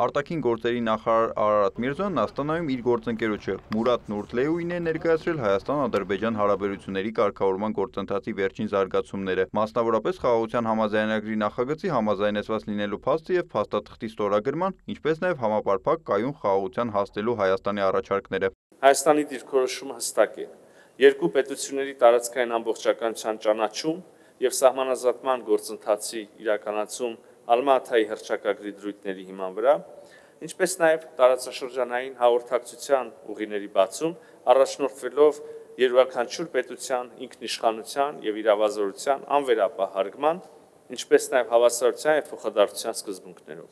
Արտաքին գործերի նախարար Արարատ Միրզոյանն Աստանայում իր գործընկերոջը Մուրադ Նուրդլեուին է ներկայացրել Հայաստան-Ադրբեջան հարաբերությունների կարգավորման գործընթացի վերջին զարգացումները, մասնավորապես խաղաղության համաձայնագրի նախագծի համաձայնեցված լինելու փաստը եւ փաստաթղթի ստորագրման, ինչպես նաեւ համապարփակ կայուն խաղաղության հասնելու Հայաստանի առաջարկները։ Հայաստանի դիրքորոշումը հստակ է։ Երկու պետությունների տարածքային ամբողջականության ճանաչում եւ սահմանազատման գործընթացի իրականացում Ալմա-Աթայի հռչակագրի դրույթների հիման վրա, ինչպես նաև տարածաշրջանային հաղորդակցության ուղիների բացում, առաջնորդվելով յուրաքանչյուր պետության ինքնիշխանության եւ իրավազորության անվերապահ հարգման, ինչպես նաև հավասարության եւ փոխադարձության սկզբունքներով։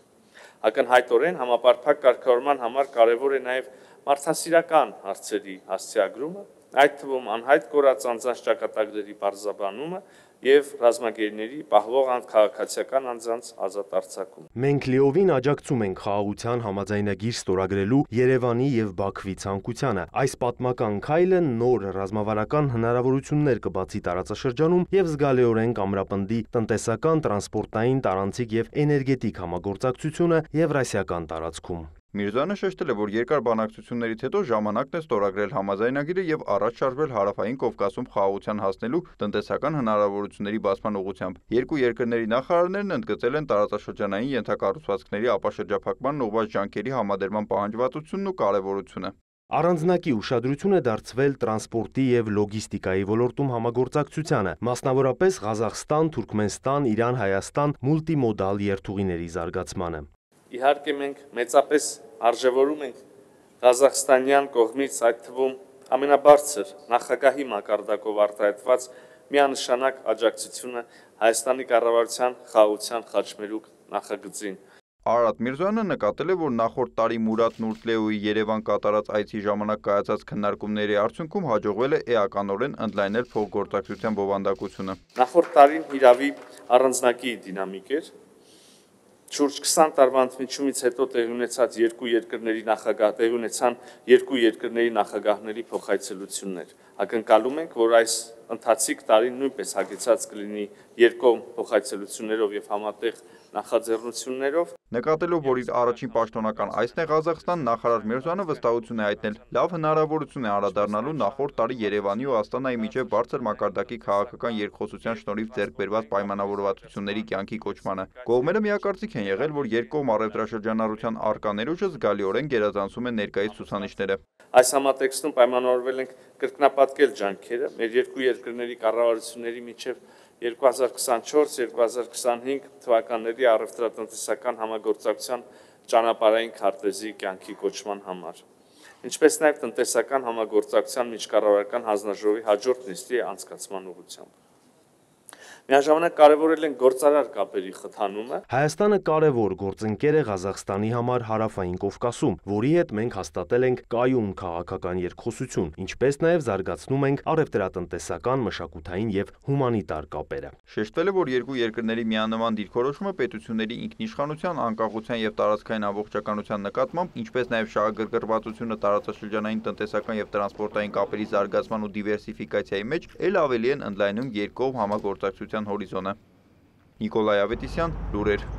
Ակնհայտորեն համապարփակ կարգավորման համար կարևոր է նաև մարդասիրական հարցերի հասցեագրումը, այդ թվում անհայտ կորած անձանց ճակատագրերի բարձրաբանումը եւ ռազմագերիների պահվող քաղաքացիական անձանց ազատ արձակում։ Մենք լիովին աջակցում ենք խաղաղության համաձայնագիր ստորագրելու Երևանի եւ Բաքվի ցանկությանը։ Այս պատմական քայլը նոր ռազմավարական հնարավորություններ կբացի տարածաշրջանում եւ զգալիորեն կամրապնդի տնտեսական, տրանսպորտային, տարանցիկ եւ էներգետիկ համագործակցությունը Եվրասիական տարածքում։ Միրզոյանը շեշտել է, որ երկար բանակցություններից հետո ժամանակն է ստորագրել համաձայնագիրը եւ առաջ շարժվել Հարավային Կովկասում խաղաղության հասնելու տնտեսական հնարավորությունների բացման ուղղությամբ։ Երկու երկրների նախարարներն ընդգծել են տարածաշրջանային ենթակառուցվածքների ապաշրջափակման ուղղված ջանքերի համադրման պահանջվածությունն ու կարեւորությունը։ Առանձնակի ուշադրություն է դարձվել տրանսպորտի եւ լոգիստիկայի ոլորտում համագործակցությանը, մասնավորապես Ղազախստան, Թուրքմենստան, Իրան, Հայաստան մուլտիմոդալ երթուղիների զարգացմանը։ Իհարկե մենք մեծապես արժևորում ենք Ղազախստանյան կողմից, այդ թվում ամենաբարձր նախագահի մակարդակով արտահայտված միանշանակ աջակցությունը Հայաստանի կառավարության խաղաղության խաչմերուկ նախագծին։ Արարատ Միրզոյանը նկատել է, որ նախորդ տարի Մուրադ Նուրդլեուի Երևան կատարած այցի ժամանակ կայացած քննարկումների արդյունքում հաջողվել է էականորեն ընդլայնել փոխգործակցության բովանդակությունը։ Նախորդ տարին իրավի առանձնակի դինամիկ էր։ Շուրջ 20 տարվա ընդմիջումից հետո տեղի ունեցան երկու երկրների նախագահների փոխայցելություններ։ Ակնկալում ենք, որ այս ընթացիկ տարին նույնպես հագեցած կլինի երկկողմ փոխայցելություններով եւ համատեղ նախաձեռնություններով։ Նկատելով, որ իր առաջին պաշտոնական այցն է Ղազախստան, նախարար Միրզոյանը վստահություն է հայտնել, լավ հնարավորություն է անդրադառնալու նախորդ տարի Երևանի ու Աստանայի միջև բարձր մակարդակի քաղաքական երկխոսության շնորհիվ ձեռք բերված պայմանավորվածությունների կյանքի կոչմանը։ Կողմերը միակարծիք են եղել, որ երկկողմ առևտրաշրջանառության առկա ներուժը զգալիորեն գերազանցում է ներկայիս ցուցանիշները։ Այս համատեքստում պայմանավորվել ենք կրկնապատկել ջանքերը մեր երկու երկրների կառավարությունների միջև 2024-2025 թվականների առևտրատնտեսական համագործակցության ճանապարհային քարտեզի կյանքի կոչման համար, ինչպես նաև տնտեսական համագործակցության միջկառավարական հանձնաժողովի հաջորդ նիստի անցկացման ուղղությամբ։ Միաժամանակ կարևորել են գործարար կապերի խթանումը։ Հայաստանը կարևոր գործընկեր է Ղազախստանի համար Հարավային Կովկասում, որի հետ մենք հաստատել ենք կայուն քաղաքական երկխոսություն, ինչպես նաև զարգացնում ենք առևտրատնտեսական, մշակութային եւ հումանիտար կապերը։ Շեշտվել է, որ երկու երկրների միանման դիրքորոշումը պետությունների ինքնիշխանության, անկախության եւ տարածքային ամբողջականության նկատմամբ, ինչպես նաև շահագրգռվածությունը տարածաշրջանային տնտեսական եւ տրանսպորտային կապերի զարգացման ու դիվերսիֆիկացիայի մեջ ել ավելի են ընդլայնում երկկողմ համագործակցության հորիզոնը։ Նիկոլայ Ավետիսյան, լուրեր։